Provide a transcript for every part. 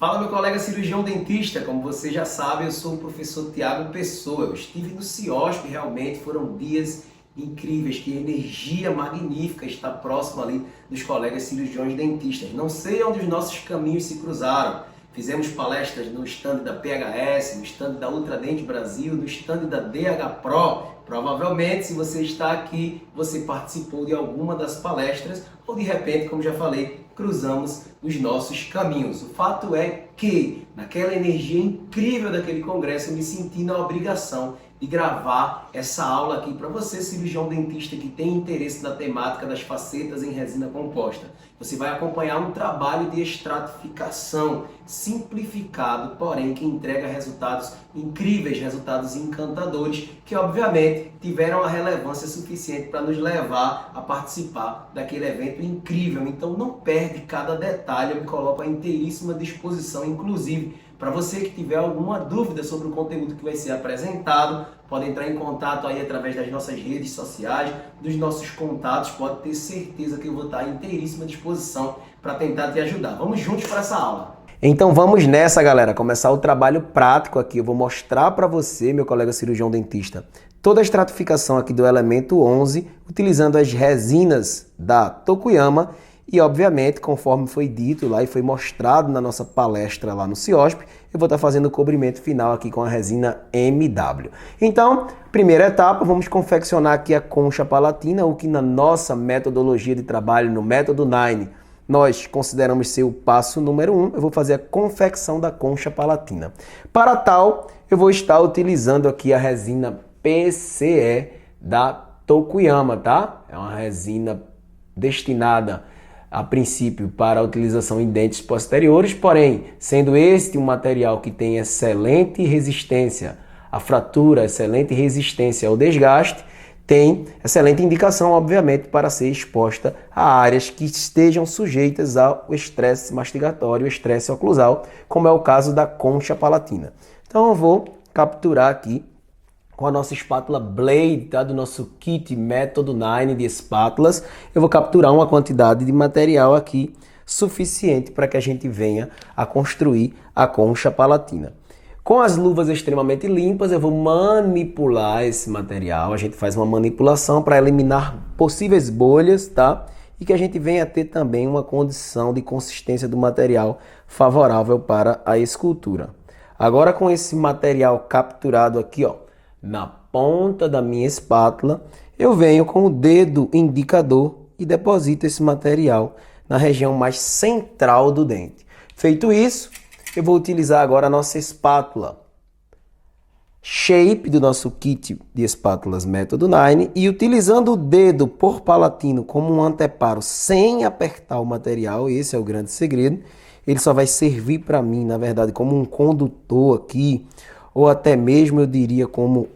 Fala, meu colega cirurgião dentista, como você já sabe, eu sou o professor Tiago Pessoa. Eu estive no CIOSP, realmente foram dias incríveis, que energia magnífica está próximo ali dos colegas cirurgiões dentistas. Não sei onde os nossos caminhos se cruzaram. Fizemos palestras no stand da PHS, no stand da Ultradente Brasil, no stand da DH Pro. Provavelmente, se você está aqui, você participou de alguma das palestras ou de repente, como já falei, cruzamos os nossos caminhos. O fato é que, naquela energia incrível daquele congresso, eu me senti na obrigação de gravar essa aula aqui para você, cirurgião dentista que tem interesse na temática das facetas em resina composta. Você vai acompanhar um trabalho de estratificação simplificado, porém que entrega resultados incríveis, resultados encantadores, que obviamente tiveram a relevância suficiente para nos levar a participar daquele evento incrível. Então não perde cada detalhe, eu me coloco à inteiríssima disposição, inclusive para você que tiver alguma dúvida sobre o conteúdo que vai ser apresentado, pode entrar em contato aí através das nossas redes sociais, dos nossos contatos, pode ter certeza que eu vou estar à inteiríssima disposição para tentar te ajudar. Vamos juntos para essa aula. Então vamos nessa, galera, começar o trabalho prático aqui. Eu vou mostrar para você, meu colega cirurgião dentista, toda a estratificação aqui do elemento 11, utilizando as resinas da Tokuyama. E, obviamente, conforme foi dito lá e foi mostrado na nossa palestra lá no CIOSP, eu vou estar fazendo o cobrimento final aqui com a resina MW. Então, primeira etapa, vamos confeccionar aqui a concha palatina, o que na nossa metodologia de trabalho, no método 9, nós consideramos ser o passo número 1. Eu vou fazer a confecção da concha palatina. Para tal, eu vou estar utilizando aqui a resina PCE da Tokuyama, tá? É uma resina destinada a princípio para a utilização em dentes posteriores, porém, sendo este um material que tem excelente resistência à fratura, excelente resistência ao desgaste, tem excelente indicação, obviamente, para ser exposta a áreas que estejam sujeitas ao estresse mastigatório, estresse oclusal, como é o caso da concha palatina. Então eu vou capturar aqui com a nossa espátula Blade, tá? Do nosso kit método 9 de espátulas, eu vou capturar uma quantidade de material aqui suficiente para que a gente venha a construir a concha palatina. Com as luvas extremamente limpas, eu vou manipular esse material. A gente faz uma manipulação para eliminar possíveis bolhas, tá? E que a gente venha a ter também uma condição de consistência do material favorável para a escultura. Agora, com esse material capturado aqui, ó, na ponta da minha espátula, eu venho com o dedo indicador e deposito esse material na região mais central do dente. Feito isso, eu vou utilizar agora a nossa espátula Shape do nosso kit de espátulas método 9 e utilizando o dedo por palatino como um anteparo sem apertar o material, esse é o grande segredo, ele só vai servir para mim, na verdade, como um condutor aqui, ou até mesmo eu diria como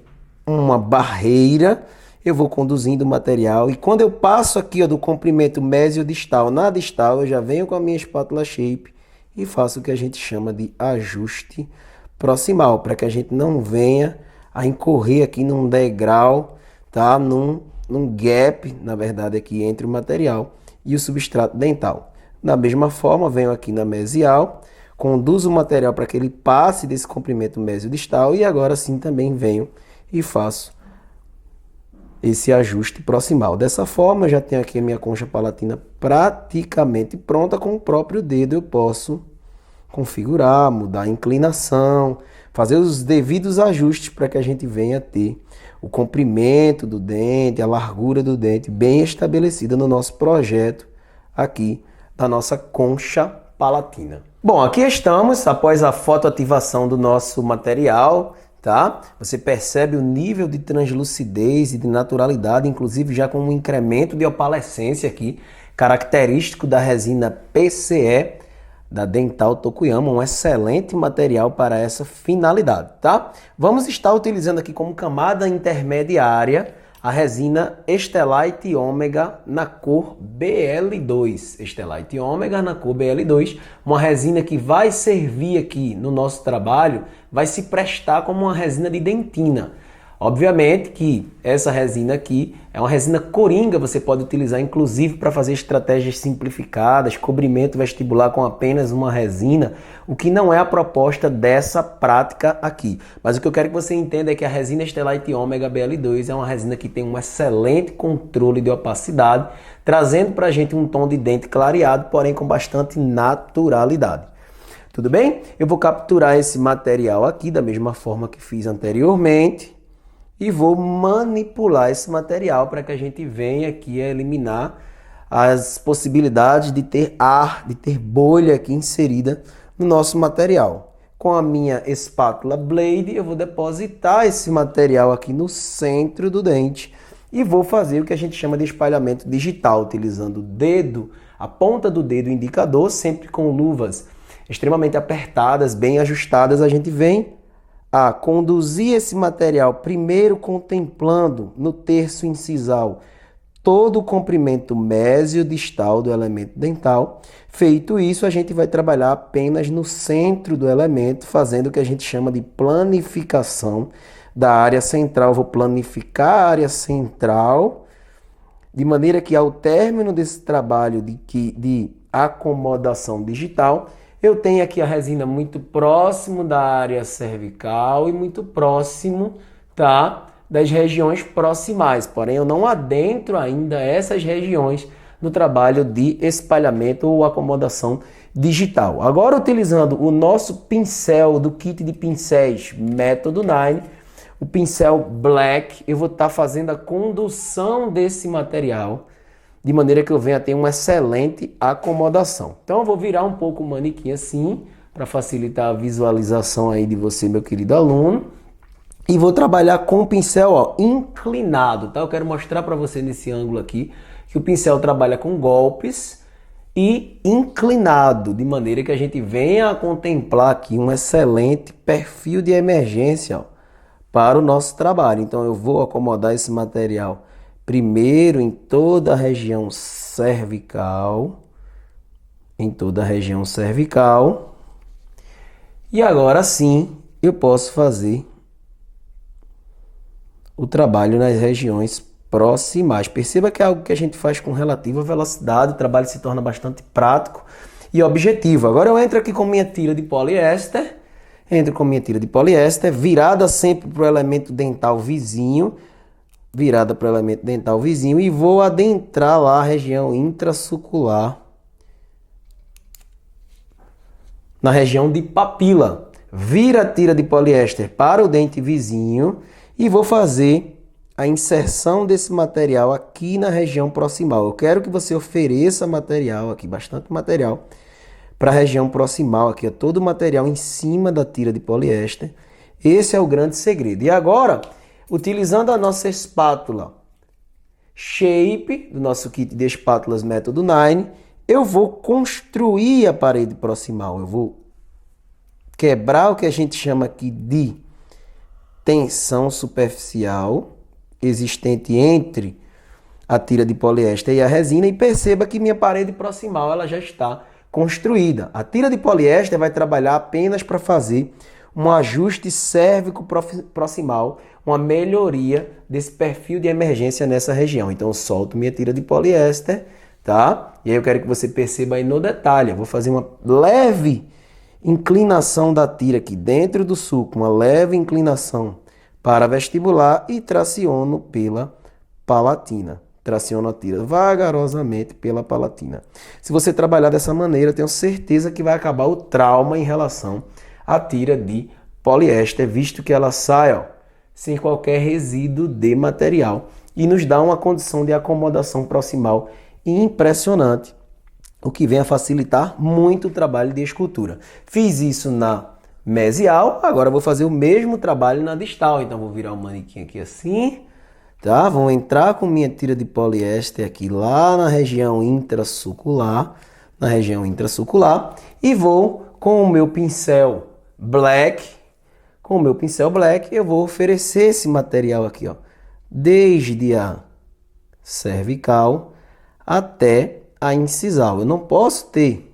uma barreira. Eu vou conduzindo o material e quando eu passo aqui, ó, do comprimento mesiodistal na distal, eu já venho com a minha espátula Shape e faço o que a gente chama de ajuste proximal, para que a gente não venha a incorrer aqui num degrau, tá? Num gap, na verdade, aqui entre o material e o substrato dental. Da mesma forma, venho aqui na mesial, conduzo o material para que ele passe desse comprimento mesiodistal e agora sim também venho e faço esse ajuste proximal. Dessa forma, eu já tenho aqui a minha concha palatina praticamente pronta. Com o próprio dedo eu posso configurar, mudar a inclinação, fazer os devidos ajustes para que a gente venha a ter o comprimento do dente, a largura do dente bem estabelecida no nosso projeto aqui da nossa concha palatina. Bom, aqui estamos após a fotoativação do nosso material, tá? Você percebe o nível de translucidez e de naturalidade, inclusive já com um incremento de opalescência aqui, característico da resina PCE da Dental Tokuyama, um excelente material para essa finalidade, tá? Vamos estar utilizando aqui como camada intermediária a resina Stellite Omega na cor BL2. Stellite Omega na cor BL2, uma resina que vai servir aqui no nosso trabalho, vai se prestar como uma resina de dentina. Obviamente que essa resina aqui é uma resina coringa, você pode utilizar inclusive para fazer estratégias simplificadas, cobrimento vestibular com apenas uma resina, o que não é a proposta dessa prática aqui. Mas o que eu quero que você entenda é que a resina Stellite Omega BL2 é uma resina que tem um excelente controle de opacidade, trazendo para a gente um tom de dente clareado, porém com bastante naturalidade. Tudo bem? Eu vou capturar esse material aqui da mesma forma que fiz anteriormente e vou manipular esse material para que a gente venha aqui a eliminar as possibilidades de ter ar, de ter bolha aqui inserida no nosso material. Com a minha espátula Blade, eu vou depositar esse material aqui no centro do dente e vou fazer o que a gente chama de espalhamento digital, utilizando o dedo, a ponta do dedo indicador, sempre com luvas extremamente apertadas, bem ajustadas. A gente vem a conduzir esse material primeiro contemplando no terço incisal todo o comprimento mesiodistal do elemento dental. Feito isso, a gente vai trabalhar apenas no centro do elemento, fazendo o que a gente chama de planificação da área central. Vou planificar a área central, de maneira que ao término desse trabalho de acomodação digital, eu tenho aqui a resina muito próximo da área cervical e muito próximo, tá, das regiões proximais. Porém, eu não adentro ainda essas regiões no trabalho de espalhamento ou acomodação digital. Agora, utilizando o nosso pincel do kit de pincéis Método Nine, o pincel Black, eu vou estar fazendo a condução desse material de maneira que eu venha a ter uma excelente acomodação. Então eu vou virar um pouco o manequim assim, para facilitar a visualização aí de você, meu querido aluno. E vou trabalhar com o pincel, ó, inclinado, tá? Eu quero mostrar para você nesse ângulo aqui que o pincel trabalha com golpes e inclinado, de maneira que a gente venha a contemplar aqui um excelente perfil de emergência, ó, para o nosso trabalho. Então eu vou acomodar esse material primeiro em toda a região cervical, e agora sim eu posso fazer o trabalho nas regiões proximais. Perceba que é algo que a gente faz com relativa velocidade, o trabalho se torna bastante prático e objetivo. Agora eu entro aqui com minha tira de poliéster, virada sempre para o elemento dental vizinho, e vou adentrar lá a região intrasucular, na região de papila. Vira a tira de poliéster para o dente vizinho e vou fazer a inserção desse material aqui na região proximal. Eu quero que você ofereça material aqui, bastante material, para a região proximal, aqui é todo o material em cima da tira de poliéster. Esse é o grande segredo. E agora, utilizando a nossa espátula Shape, do nosso kit de espátulas Método Nine, eu vou construir a parede proximal. Eu vou quebrar o que a gente chama aqui de tensão superficial existente entre a tira de poliéster e a resina, e perceba que minha parede proximal ela já está construída. A tira de poliéster vai trabalhar apenas para fazer um ajuste cérvico proximal, uma melhoria desse perfil de emergência nessa região. Então eu solto minha tira de poliéster, tá? E aí eu quero que você perceba aí no detalhe. Eu vou fazer uma leve inclinação da tira aqui dentro do sulco, uma leve inclinação para vestibular e traciono pela palatina. Traciono a tira vagarosamente pela palatina. Se você trabalhar dessa maneira, eu tenho certeza que vai acabar o trauma em relação à tira de poliéster, visto que ela sai, ó, sem qualquer resíduo de material e nos dá uma condição de acomodação proximal impressionante, o que vem a facilitar muito o trabalho de escultura. Fiz isso na mesial, agora vou fazer o mesmo trabalho na distal. Então vou virar o manequim aqui assim, tá? Vou entrar com minha tira de poliéster aqui lá na região intrasucular, e vou com o meu pincel Black, eu vou oferecer esse material aqui, ó, desde a cervical até a incisal. Eu não posso ter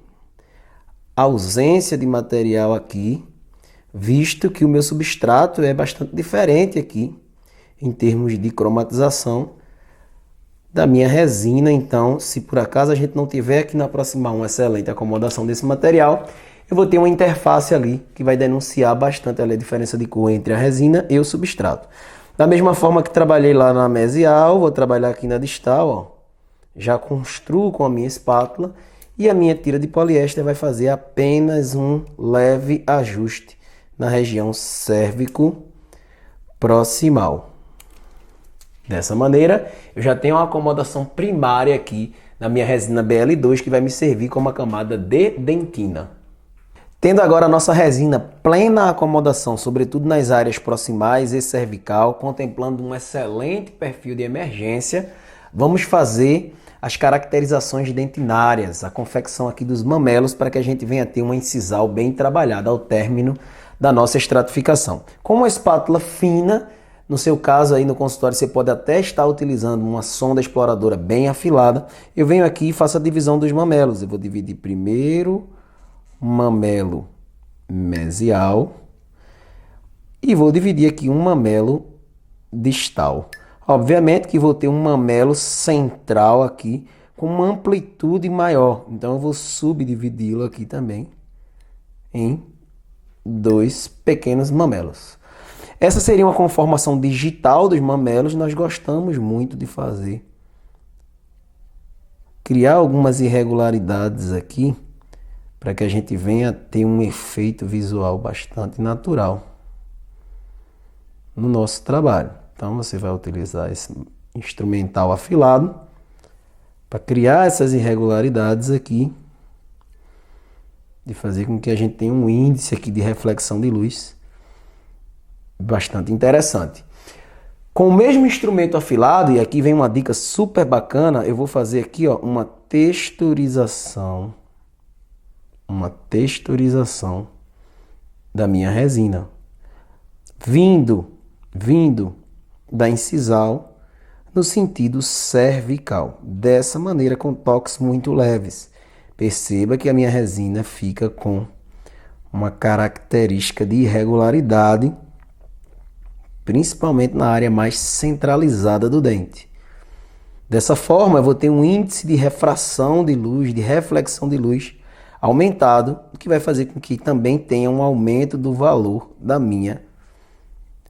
ausência de material aqui, visto que o meu substrato é bastante diferente aqui em termos de cromatização da minha resina. Então, se por acaso a gente não tiver aqui na Proximar uma excelente acomodação desse material, eu vou ter uma interface ali que vai denunciar bastante ali a diferença de cor entre a resina e o substrato. Da mesma forma que trabalhei lá na mesial, vou trabalhar aqui na distal, ó. Já construo com a minha espátula e a minha tira de poliéster vai fazer apenas um leve ajuste na região cérvico-proximal. Dessa maneira, eu já tenho uma acomodação primária aqui na minha resina BL2 que vai me servir como uma camada de dentina. Tendo agora a nossa resina plena acomodação, sobretudo nas áreas proximais e cervical, contemplando um excelente perfil de emergência, vamos fazer as caracterizações dentinárias, a confecção aqui dos mamelos para que a gente venha ter uma incisal bem trabalhada ao término da nossa estratificação. Com uma espátula fina, no seu caso aí no consultório você pode até estar utilizando uma sonda exploradora bem afilada, eu venho aqui e faço a divisão dos mamelos. Eu vou dividir primeiro mamelo mesial e vou dividir aqui um mamelo distal. Obviamente que vou ter um mamelo central aqui com uma amplitude maior, então eu vou subdividi-lo aqui também em dois pequenos mamelos. Essa seria uma conformação digital dos mamelos, nós gostamos muito de fazer. Criar algumas irregularidades aqui para que a gente venha ter um efeito visual bastante natural no nosso trabalho. Então você vai utilizar esse instrumental afilado para criar essas irregularidades aqui, de fazer com que a gente tenha um índice aqui de reflexão de luz bastante interessante. Com o mesmo instrumento afilado, e aqui vem uma dica super bacana, eu vou fazer aqui ó, uma texturização da minha resina, vindo da incisal no sentido cervical, dessa maneira com toques muito leves. Perceba que a minha resina fica com uma característica de irregularidade, principalmente na área mais centralizada do dente. Dessa forma, eu vou ter um índice de refração de luz, de reflexão de luz aumentado, o que vai fazer com que também tenha um aumento do valor da minha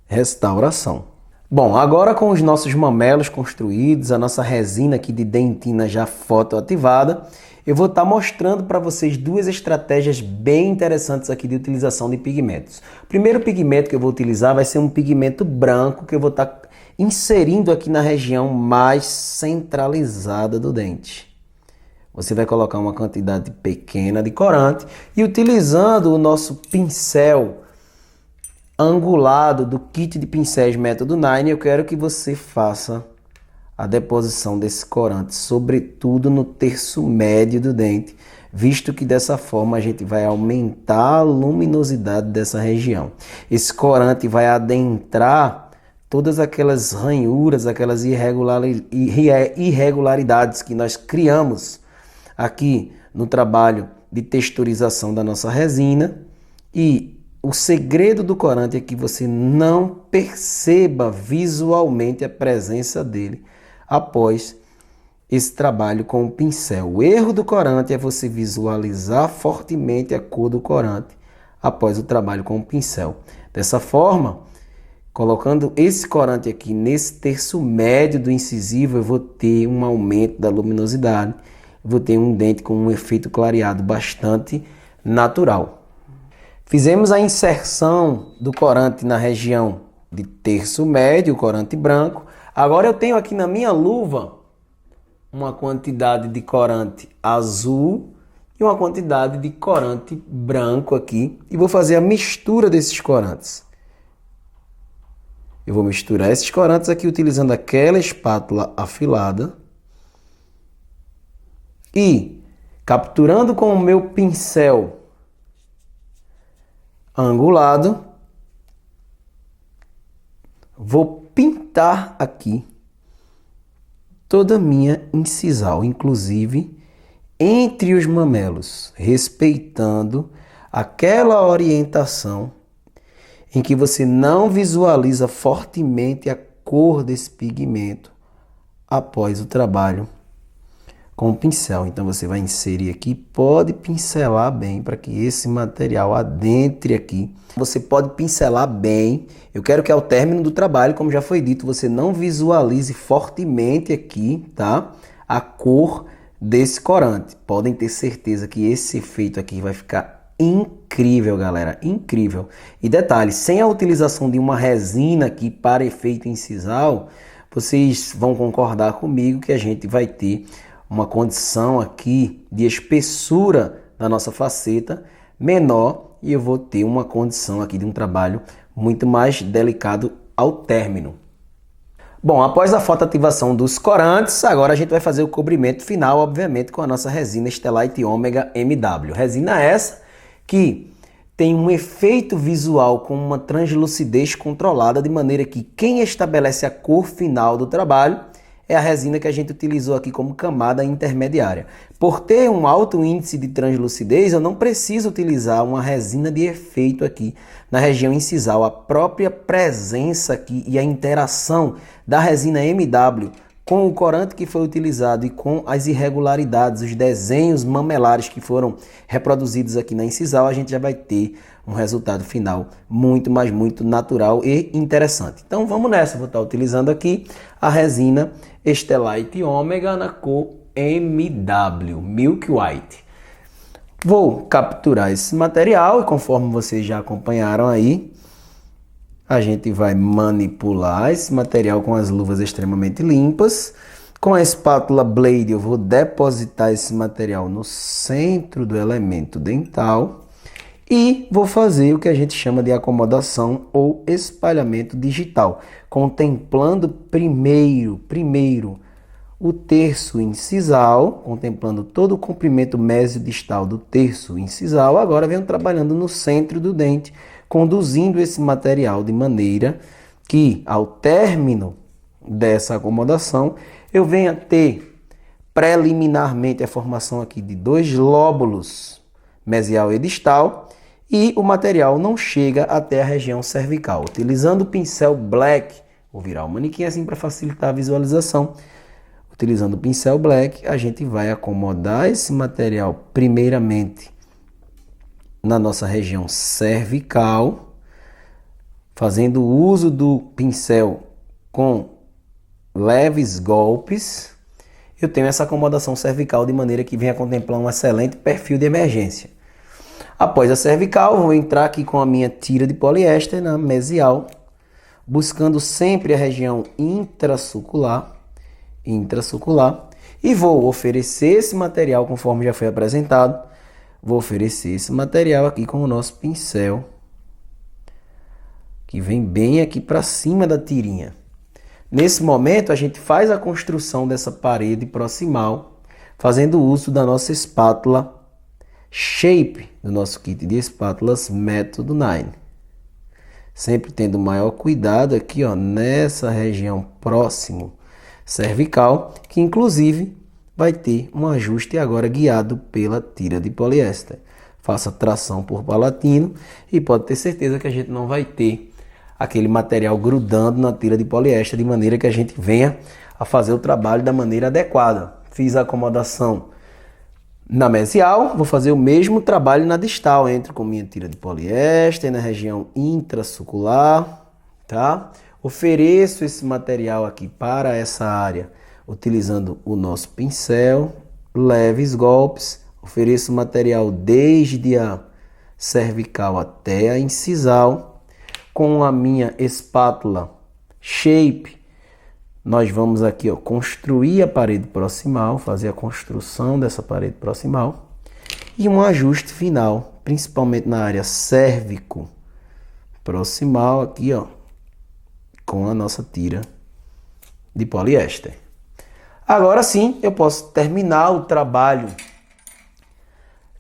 restauração. Bom, agora com os nossos mamelos construídos, a nossa resina aqui de dentina já fotoativada, eu vou estar mostrando para vocês duas estratégias bem interessantes aqui de utilização de pigmentos. O primeiro pigmento que eu vou utilizar vai ser um pigmento branco que eu vou estar inserindo aqui na região mais centralizada do dente. Você vai colocar uma quantidade pequena de corante e utilizando o nosso pincel angulado do kit de pincéis método Nine, eu quero que você faça a deposição desse corante, sobretudo no terço médio do dente, visto que dessa forma a gente vai aumentar a luminosidade dessa região. Esse corante vai adentrar todas aquelas ranhuras, aquelas irregularidades que nós criamos aqui no trabalho de texturização da nossa resina. E o segredo do corante é que você não perceba visualmente a presença dele após esse trabalho com o pincel. O erro do corante é você visualizar fortemente a cor do corante após o trabalho com o pincel. Dessa forma, colocando esse corante aqui nesse terço médio do incisivo, eu vou ter um aumento da luminosidade, vou ter um dente com um efeito clareado bastante natural. Fizemos a inserção do corante na região de terço médio, o corante branco. Agora eu tenho aqui na minha luva uma quantidade de corante azul e uma quantidade de corante branco aqui. E vou fazer a mistura desses corantes. Eu vou misturar esses corantes aqui utilizando aquela espátula afilada. E capturando com o meu pincel angulado, vou pintar aqui toda a minha incisal, inclusive entre os mamelos, respeitando aquela orientação em que você não visualiza fortemente a cor desse pigmento após o trabalho com o pincel. Então você vai inserir aqui, pode pincelar bem para que esse material adentre aqui. Você pode pincelar bem. Eu quero que ao término do trabalho, como já foi dito, você não visualize fortemente aqui, tá? A cor desse corante. Podem ter certeza que esse efeito aqui vai ficar incrível, galera, incrível. E detalhe, sem a utilização de uma resina aqui para efeito incisal, vocês vão concordar comigo que a gente vai ter uma condição aqui de espessura da nossa faceta menor e eu vou ter uma condição aqui de um trabalho muito mais delicado ao término. Bom, após a fotoativação dos corantes, agora a gente vai fazer o cobrimento final, obviamente, com a nossa resina Stellite Omega MW. Resina essa que tem um efeito visual com uma translucidez controlada, de maneira que quem estabelece a cor final do trabalho é a resina que a gente utilizou aqui como camada intermediária. Por ter um alto índice de translucidez, eu não preciso utilizar uma resina de efeito aqui na região incisal. A própria presença aqui e a interação da resina MW com o corante que foi utilizado e com as irregularidades, os desenhos mamelares que foram reproduzidos aqui na incisal, a gente já vai ter um resultado final muito natural e interessante. Então vamos nessa, vou estar utilizando aqui a resina Stellite Omega na cor MW, Milk White. Vou capturar esse material e conforme vocês já acompanharam aí, a gente vai manipular esse material com as luvas extremamente limpas. Com a espátula Blade eu vou depositar esse material no centro do elemento dental e vou fazer o que a gente chama de acomodação ou espalhamento digital, contemplando primeiro o terço incisal, contemplando todo o comprimento mesiodistal do terço incisal. Agora venho trabalhando no centro do dente, conduzindo esse material de maneira que, ao término dessa acomodação, eu venha ter preliminarmente a formação aqui de dois lóbulos mesial e distal e o material não chega até a região cervical. Utilizando o pincel Black, vou virar o manequim assim para facilitar a visualização. Utilizando o pincel Black, a gente vai acomodar esse material primeiramente na nossa região cervical, fazendo uso do pincel com leves golpes. Eu tenho essa acomodação cervical de maneira que venha contemplar um excelente perfil de emergência. Após a cervical, vou entrar aqui com a minha tira de poliéster na mesial, buscando sempre a região intrasucular, e vou oferecer esse material conforme já foi apresentado. Vou oferecer esse material aqui com o nosso pincel, que vem bem aqui para cima da tirinha. Nesse momento, a gente faz a construção dessa parede proximal, fazendo uso da nossa espátula Shape, do nosso kit de espátulas Método 9. Sempre tendo maior cuidado aqui, ó, nessa região próximo cervical, que inclusive vai ter um ajuste agora guiado pela tira de poliéster. Faça tração por palatino e pode ter certeza que a gente não vai ter aquele material grudando na tira de poliéster, de maneira que a gente venha a fazer o trabalho da maneira adequada. Fiz a acomodação na mesial, vou fazer o mesmo trabalho na distal. Entro com minha tira de poliéster na região intrasucular, tá? Ofereço esse material aqui para essa área, utilizando o nosso pincel, leves golpes. Ofereço o material desde a cervical até a incisal. Com a minha espátula Shape, nós vamos aqui, ó, construir a parede proximal, fazer a construção dessa parede proximal e um ajuste final, principalmente na área cérvico proximal aqui, ó, com a nossa tira de poliéster. Agora sim, eu posso terminar o trabalho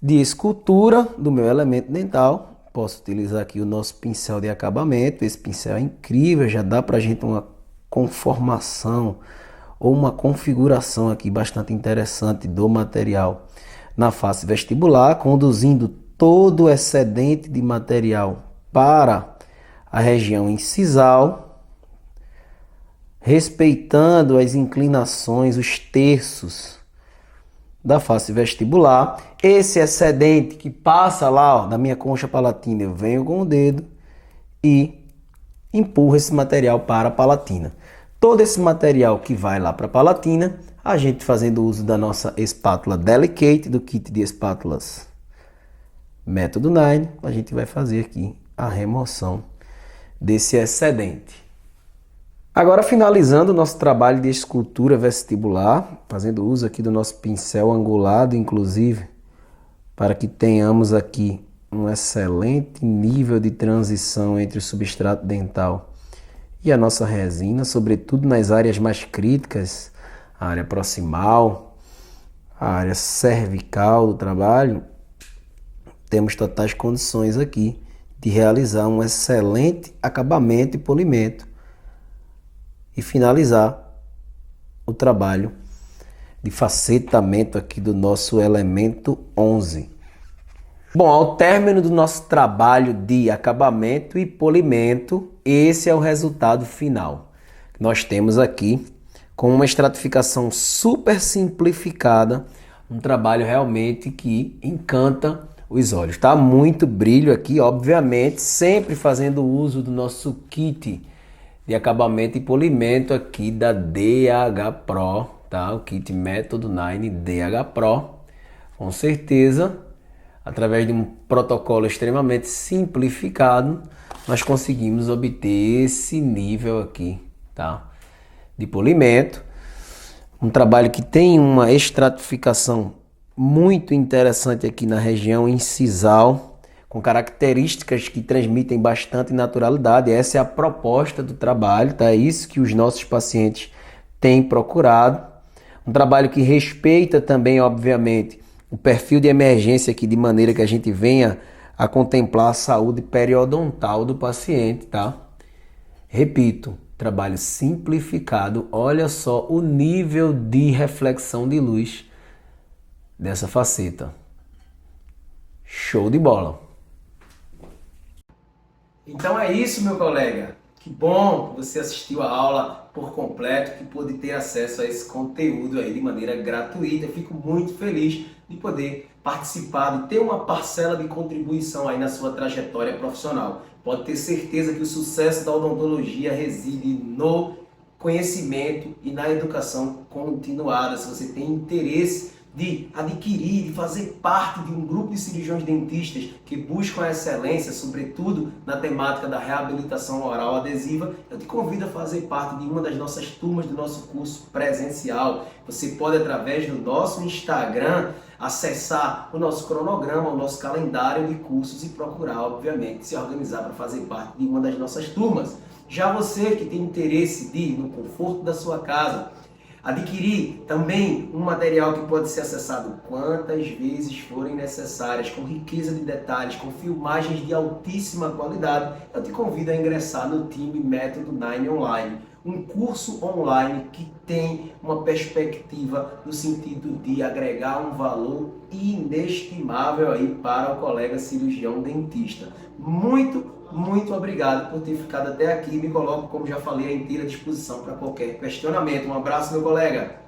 de escultura do meu elemento dental. Posso utilizar aqui o nosso pincel de acabamento. Esse pincel é incrível, já dá pra gente uma conformação ou uma configuração aqui bastante interessante do material na face vestibular, conduzindo todo o excedente de material para a região incisal, respeitando as inclinações, os terços da face vestibular. Esse excedente que passa lá, ó, da minha concha palatina, eu venho com o dedo e empurro esse material para a palatina. Todo esse material que vai lá para a palatina, a gente fazendo uso da nossa espátula Delicate, do kit de espátulas Método Nine, a gente vai fazer aqui a remoção desse excedente. Agora, finalizando o nosso trabalho de escultura vestibular, fazendo uso aqui do nosso pincel angulado, inclusive, para que tenhamos aqui um excelente nível de transição entre o substrato dental e a nossa resina, sobretudo nas áreas mais críticas, a área proximal, a área cervical do trabalho. Temos totais condições aqui de realizar um excelente acabamento e polimento e finalizar o trabalho de facetamento aqui do nosso elemento 11. Bom, ao término do nosso trabalho de acabamento e polimento, esse é o resultado final. Nós temos aqui, com uma estratificação super simplificada, um trabalho realmente que encanta os olhos. Tá muito brilho aqui, obviamente, sempre fazendo uso do nosso kit de acabamento e polimento aqui da DH Pro, tá? O kit Método Nine DH Pro, com certeza, através de um protocolo extremamente simplificado, nós conseguimos obter esse nível aqui, tá? De polimento. Um trabalho que tem uma estratificação muito interessante aqui na região incisal, com características que transmitem bastante naturalidade. Essa é a proposta do trabalho, tá? É isso que os nossos pacientes têm procurado. Um trabalho que respeita também, obviamente, o perfil de emergência aqui, de maneira que a gente venha a contemplar a saúde periodontal do paciente, tá? Repito, trabalho simplificado. Olha só o nível de reflexão de luz dessa faceta. Show de bola! Então é isso, meu colega. Que bom que você assistiu a aula por completo, que pôde ter acesso a esse conteúdo aí de maneira gratuita. Eu fico muito feliz de poder participar, de ter uma parcela de contribuição aí na sua trajetória profissional. Pode ter certeza que o sucesso da odontologia reside no conhecimento e na educação continuada. Se você tem interesse de adquirir, de fazer parte de um grupo de cirurgiões dentistas que buscam a excelência, sobretudo na temática da reabilitação oral adesiva, eu te convido a fazer parte de uma das nossas turmas do nosso curso presencial. Você pode, através do nosso Instagram, acessar o nosso cronograma, o nosso calendário de cursos e procurar, obviamente, se organizar para fazer parte de uma das nossas turmas. Já você que tem interesse de ir no conforto da sua casa, adquirir também um material que pode ser acessado quantas vezes forem necessárias, com riqueza de detalhes, com filmagens de altíssima qualidade, eu te convido a ingressar no time Método Nine Online, um curso online que tem uma perspectiva no sentido de agregar um valor inestimável aí para o colega cirurgião dentista. Muito obrigado por ter ficado até aqui. Me coloco, como já falei, à inteira disposição para qualquer questionamento. Um abraço, meu colega!